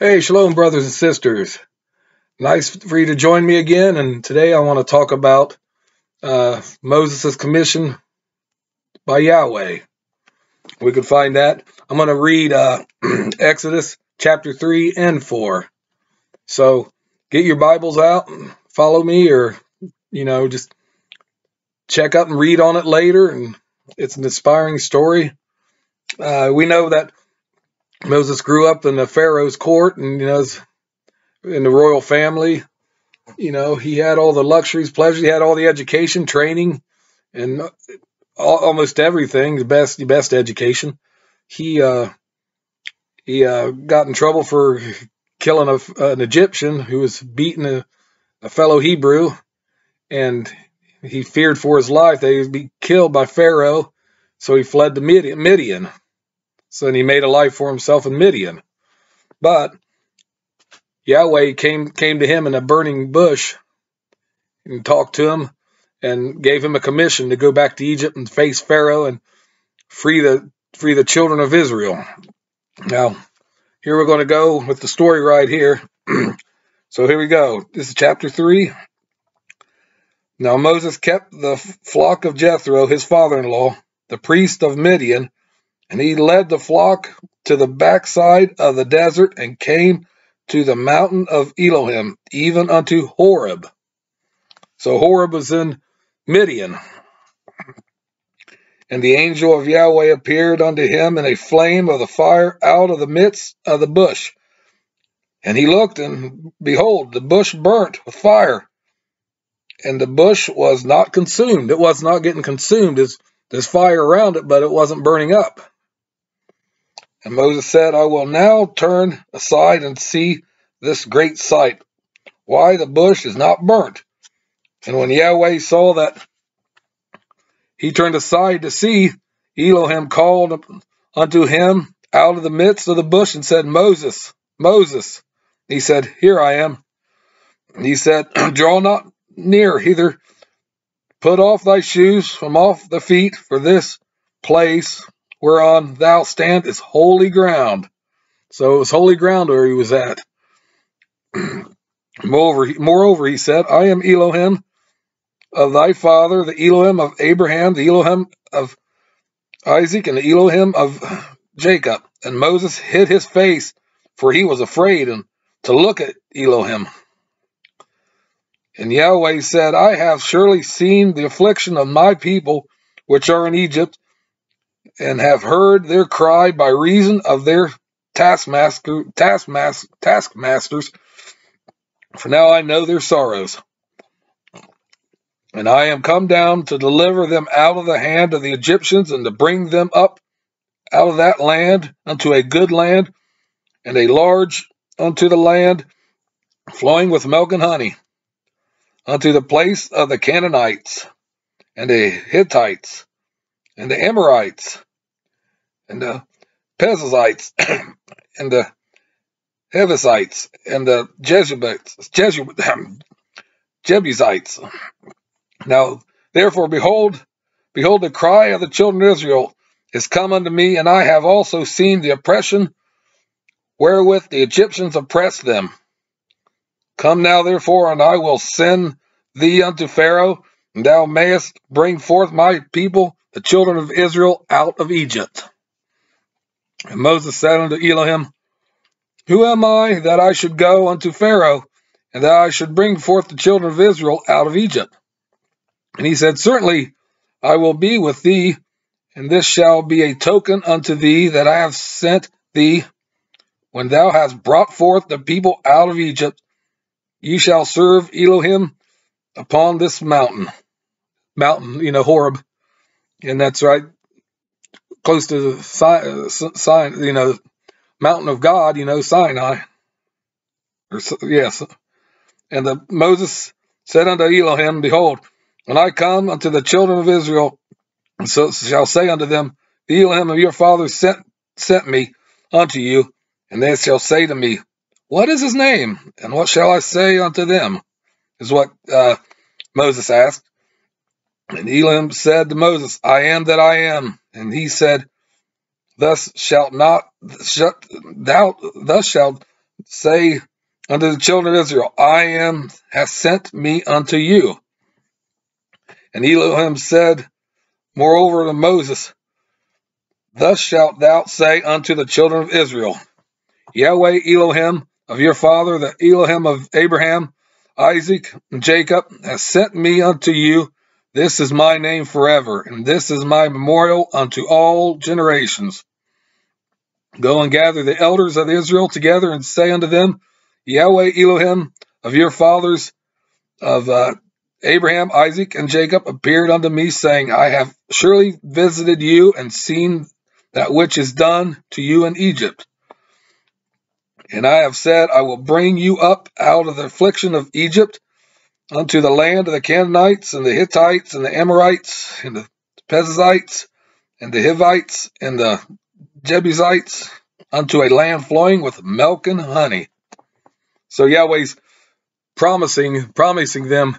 Hey, shalom, brothers and sisters. Nice for you to join me again. And today I want to talk about Moses' commission by Yahweh. We can find that. I'm going to read Exodus chapter 3 and 4. So get your Bibles out and follow me, or, just check up and read on it later. And it's an inspiring story. We know that Moses grew up in the Pharaoh's court and, in the royal family. He had all the luxuries, pleasures. He had all the education, training, and almost everything. The best education. He got in trouble for killing an Egyptian who was beating a fellow Hebrew, and he feared for his life that he would be killed by Pharaoh, so he fled to Midian. So then he made a life for himself in Midian. But Yahweh came to him in a burning bush and talked to him and gave him a commission to go back to Egypt and face Pharaoh and free the children of Israel. Now, here we're going to go with the story right here. So here we go. This is chapter 3. Now Moses kept the flock of Jethro, his father-in-law, the priest of Midian, and he led the flock to the backside of the desert and came to the mountain of Elohim, even unto Horeb. So Horeb was in Midian. And the angel of Yahweh appeared unto him in a flame of the fire out of the midst of the bush. And he looked, and behold, the bush burnt with fire. And the bush was not consumed. It was not getting consumed. There's fire around it, but it wasn't burning up. And Moses said, I will now turn aside and see this great sight, why the bush is not burnt. And when Yahweh saw that he turned aside to see, Elohim called unto him out of the midst of the bush and said, Moses, Moses. He said, Here I am. And he said, Draw not near hither, put off thy shoes from off the feet, for this place whereon thou stand is holy ground. So it was holy ground where he was at. Moreover, he said, I am Elohim of thy father, the Elohim of Abraham, the Elohim of Isaac, and the Elohim of Jacob. And Moses hid his face, for he was afraid to look at Elohim. And Yahweh said, I have surely seen the affliction of my people which are in Egypt, and have heard their cry by reason of their taskmasters, for now I know their sorrows. And I am come down to deliver them out of the hand of the Egyptians, and to bring them up out of that land unto a good land, and a large unto the land flowing with milk and honey, unto the place of the Canaanites, and the Hittites, and the Amorites, and the Perizzites, and the Hebusites, and the Jebusites. Now, therefore, behold, the cry of the children of Israel is come unto me, and I have also seen the oppression wherewith the Egyptians oppress them. Come now, therefore, and I will send thee unto Pharaoh, and thou mayest bring forth my people, the children of Israel, out of Egypt. And Moses said unto Elohim, Who am I that I should go unto Pharaoh, and that I should bring forth the children of Israel out of Egypt? And he said, Certainly I will be with thee, and this shall be a token unto thee that I have sent thee. When thou hast brought forth the people out of Egypt, ye shall serve Elohim upon this mountain, Horeb, and that's right, close to the mountain of God, Sinai. Yes. And Moses said unto Elohim, Behold, when I come unto the children of Israel, so shall say unto them, The Elohim of your fathers sent me unto you, and they shall say to me, What is his name? And what shall I say unto them? Is what Moses asked. And Elohim said to Moses, I am that I am. And he said, Thus shalt say unto the children of Israel, hath sent me unto you. And Elohim said moreover to Moses, thus shalt thou say unto the children of Israel, Yahweh Elohim of your father, the Elohim of Abraham, Isaac, and Jacob, has sent me unto you. This is my name forever, and this is my memorial unto all generations. Go and gather the elders of Israel together, and say unto them, Yahweh Elohim of your fathers, of Abraham, Isaac, and Jacob, appeared unto me, saying, I have surely visited you, and seen that which is done to you in Egypt. And I have said, I will bring you up out of the affliction of Egypt unto the land of the Canaanites, and the Hittites, and the Amorites, and the Perizzites, and the Hivites, and the Jebusites, unto a land flowing with milk and honey. So Yahweh's promising them,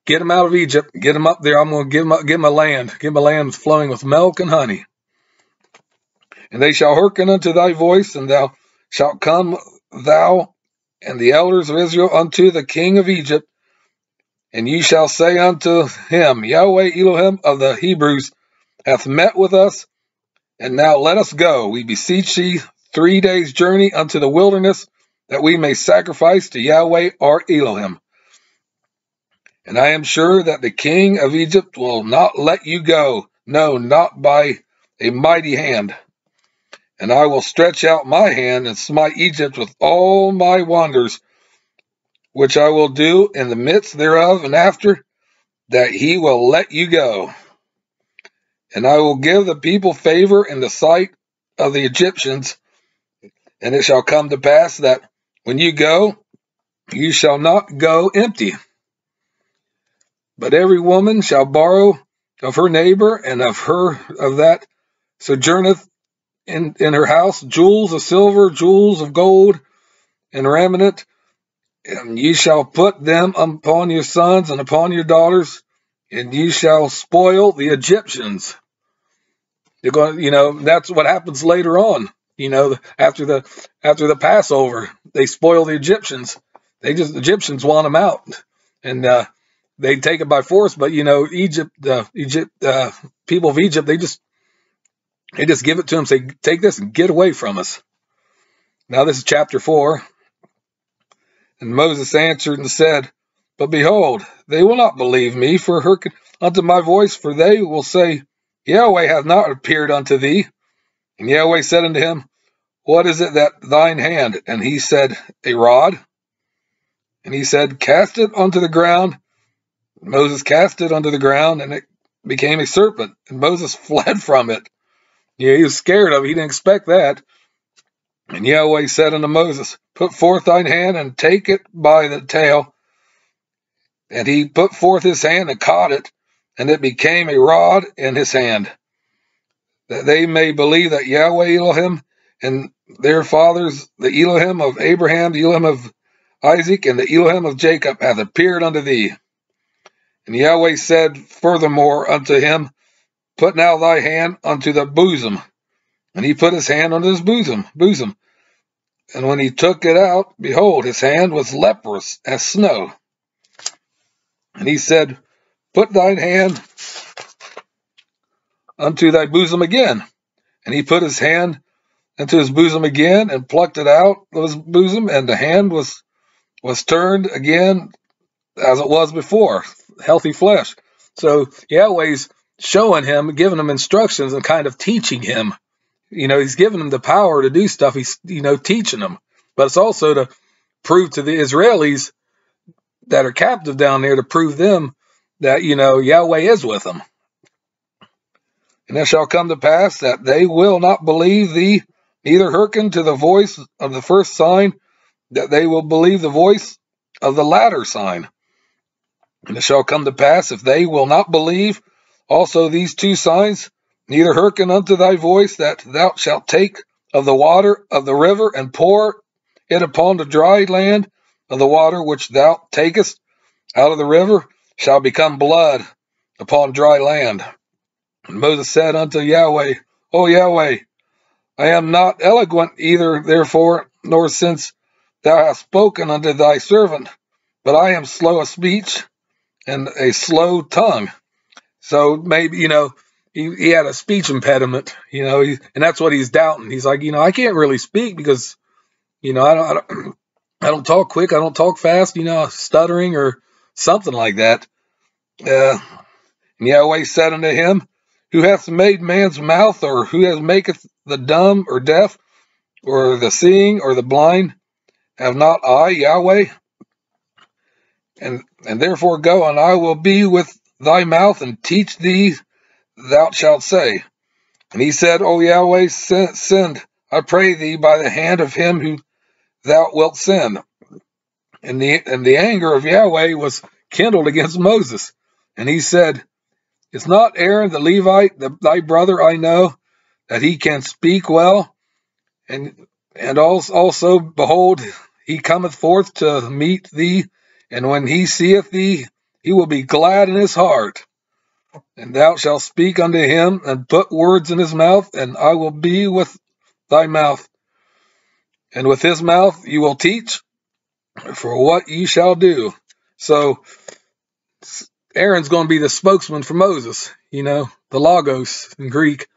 get them out of Egypt, get them up there. I'm going to give them a land flowing with milk and honey. And they shall hearken unto thy voice, and thou shalt come, thou and the elders of Israel, unto the king of Egypt, and ye shall say unto him, Yahweh Elohim of the Hebrews hath met with us, and now let us go, we beseech thee, 3 days' journey unto the wilderness, that we may sacrifice to Yahweh our Elohim. And I am sure that the king of Egypt will not let you go, no, not by a mighty hand. And I will stretch out my hand and smite Egypt with all my wonders, which I will do in the midst thereof, and after that he will let you go. And I will give the people favor in the sight of the Egyptians, and it shall come to pass that when you go, you shall not go empty. But every woman shall borrow of her neighbor, and of that sojourneth in her house, jewels of silver, jewels of gold, and raiment, and ye shall put them upon your sons and upon your daughters, and ye shall spoil the Egyptians. You're going, that's what happens later on. After the Passover, they spoil the Egyptians. The Egyptians want them out, and they take it by force. But people of Egypt, they just give it to them, say, take this and get away from us. Now this is chapter 4. And Moses answered and said, but behold, they will not believe me for hearken unto my voice, for they will say, Yahweh hath not appeared unto thee. And Yahweh said unto him, what is it that thine hand? And he said, a rod. And he said, cast it onto the ground. And Moses cast it onto the ground, and it became a serpent. And Moses fled from it. He was scared of it. He didn't expect that. And Yahweh said unto Moses, put forth thine hand, and take it by the tail. And he put forth his hand and caught it, and it became a rod in his hand, that they may believe that Yahweh Elohim and their fathers, the Elohim of Abraham, the Elohim of Isaac, and the Elohim of Jacob, hath appeared unto thee. And Yahweh said furthermore unto him, put now thy hand unto the bosom. And he put his hand unto his bosom. And when he took it out, behold, his hand was leprous as snow. And he said, put thine hand unto thy bosom again. And he put his hand into his bosom again, and plucked it out of his bosom, and the hand was turned again as it was before, healthy flesh. So Yahweh's showing him, giving him instructions, and kind of teaching him. He's giving him the power to do stuff. He's, teaching them. But it's also to prove to the Israelis that are captive down there, to prove them that, Yahweh is with them. And it shall come to pass that they will not believe thee, neither hearken to the voice of the first sign, that they will believe the voice of the latter sign. And it shall come to pass, if they will not believe also these 2 signs, neither hearken unto thy voice, that thou shalt take of the water of the river, and pour it upon the dry land, of the water which thou takest out of the river shall become blood upon dry land. And Moses said unto Yahweh, O Yahweh, I am not eloquent either, therefore, nor since thou hast spoken unto thy servant, but I am slow of speech and a slow tongue. So maybe, he had a speech impediment, and that's what he's doubting. He's like, I can't really speak because, I don't talk quick. I don't talk fast, stuttering or something like that. And Yahweh said unto him, who hath made man's mouth, or who has maketh the dumb or deaf, or the seeing or the blind? Have not I, Yahweh? And therefore go, and I will be with thy mouth, and teach thee thou shalt say. And he said, O Yahweh, send, I pray thee, by the hand of him who thou wilt send. And the anger of Yahweh was kindled against Moses. And he said, is not Aaron the Levite, thy brother, I know, that he can speak well? And also, behold, he cometh forth to meet thee, and when he seeth thee, he will be glad in his heart. And thou shalt speak unto him, and put words in his mouth, and I will be with thy mouth. And with his mouth you will teach for what ye shall do. So Aaron's going to be the spokesman for Moses, the Logos in Greek.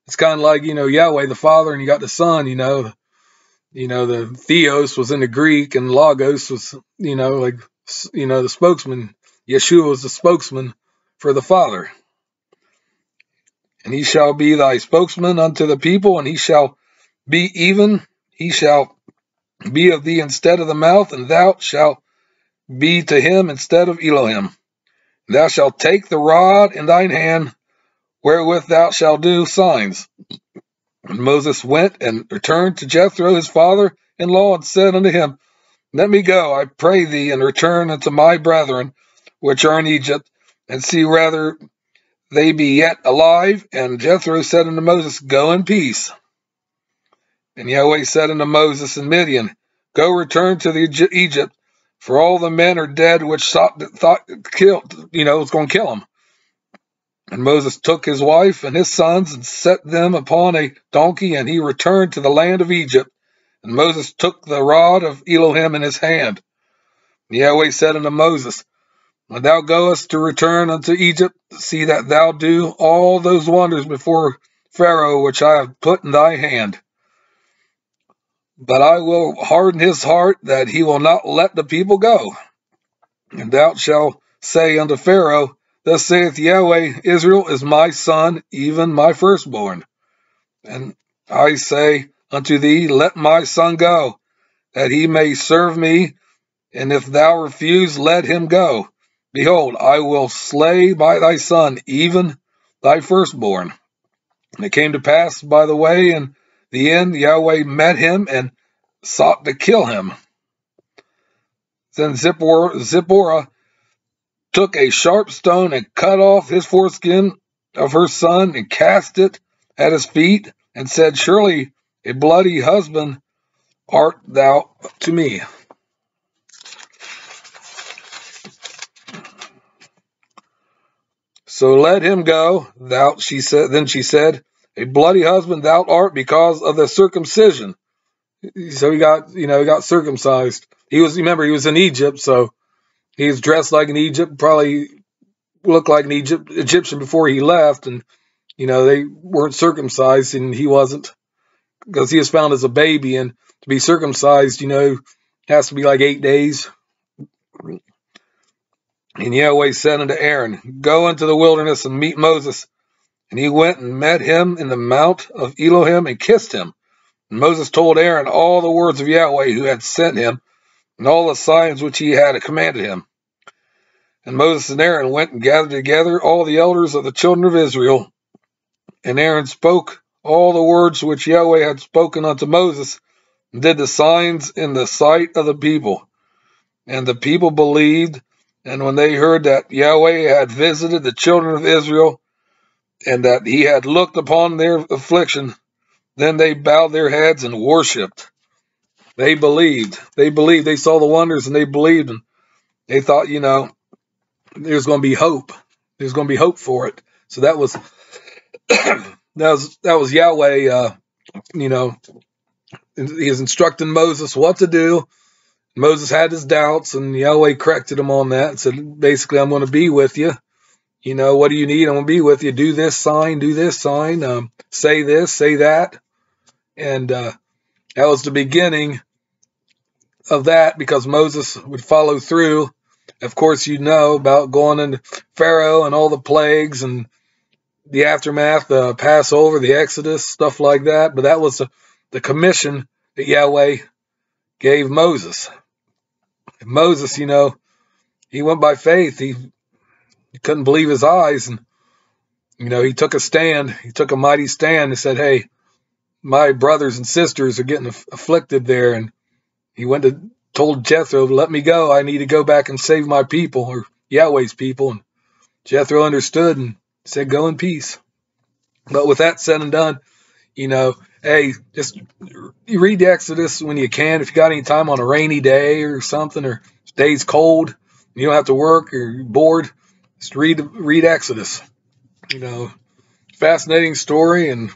It's kind of like, Yahweh the Father, and you got the Son, the Theos was in the Greek, and Logos was, the spokesman. Yeshua was the spokesman for the Father. And he shall be thy spokesman unto the people, and he shall be of thee instead of the mouth, and thou shalt be to him instead of Elohim. And thou shalt take the rod in thine hand, wherewith thou shalt do signs. And Moses went and returned to Jethro his father-in-law, and said unto him, let me go, I pray thee, and return unto my brethren, which are in Egypt, and see whether they be yet alive. And Jethro said unto Moses, go in peace. And Yahweh said unto Moses in Midian, go return to Egypt, for all the men are dead which thought killed, was going to kill him. And Moses took his wife and his sons, and set them upon a donkey, and he returned to the land of Egypt. And Moses took the rod of Elohim in his hand. And Yahweh said unto Moses, when thou goest to return unto Egypt, see that thou do all those wonders before Pharaoh which I have put in thy hand. But I will harden his heart, that he will not let the people go. And thou shalt say unto Pharaoh, thus saith Yahweh, Israel is my son, even my firstborn. And I say unto thee, let my son go, that he may serve me. And if thou refuse, let him go. Behold, I will slay by thy son, even thy firstborn. And it came to pass by the way, in the end, Yahweh met him and sought to kill him. Then Zipporah took a sharp stone and cut off his foreskin of her son, and cast it at his feet, and said, surely a bloody husband art thou to me. So let him go. Then she said, a bloody husband thou art because of the circumcision. So he got circumcised. He was in Egypt, so he was dressed like an Egypt, probably looked like an Egyptian before he left, and they weren't circumcised, and he wasn't, because he was found as a baby, and to be circumcised, has to be like 8 days. And Yahweh said unto Aaron, go into the wilderness and meet Moses. And he went and met him in the mount of Elohim, and kissed him. And Moses told Aaron all the words of Yahweh who had sent him, and all the signs which he had commanded him. And Moses and Aaron went and gathered together all the elders of the children of Israel. And Aaron spoke all the words which Yahweh had spoken unto Moses, and did the signs in the sight of the people. And the people believed. And when they heard that Yahweh had visited the children of Israel, and that he had looked upon their affliction, then they bowed their heads and worshipped. They believed. They saw the wonders, and they believed. And they thought, there's going to be hope. There's going to be hope for it. So that was that was Yahweh. He is instructing Moses what to do, Moses had his doubts, and Yahweh corrected him on that and said, basically, I'm going to be with you. You know, what do you need? I'm going to be with you. Do this sign, say this, say that. And that was the beginning of that, because Moses would follow through. Of course, you know about going into Pharaoh and all the plagues and the aftermath, the Passover, the Exodus, stuff like that. But that was the commission that Yahweh gave Moses. And Moses, you know, he went by faith. He couldn't believe his eyes. And, you know, he took a stand. He took a mighty stand and said, hey, my brothers and sisters are getting afflicted there. And he went to told Jethro, let me go. I need to go back and save my people, or Yahweh's people. And Jethro understood and said, go in peace. But with that said and done, you know, hey, just read the Exodus when you can. If you got any time on a rainy day or something, or day's cold, you don't have to work or you're bored, just read Exodus. You know, fascinating story, and,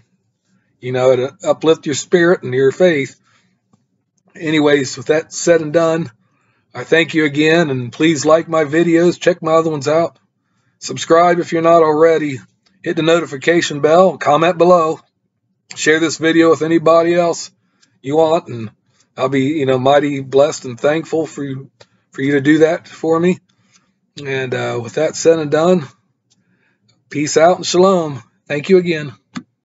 you know, it'll uplift your spirit and your faith. Anyways, with that said and done, I thank you again, and please like my videos, check my other ones out, subscribe if you're not already, hit the notification bell, comment below, share this video with anybody else you want, and I'll be, you know, mighty blessed and thankful for you to do that for me. And with that said and done, peace out and shalom. Thank you again.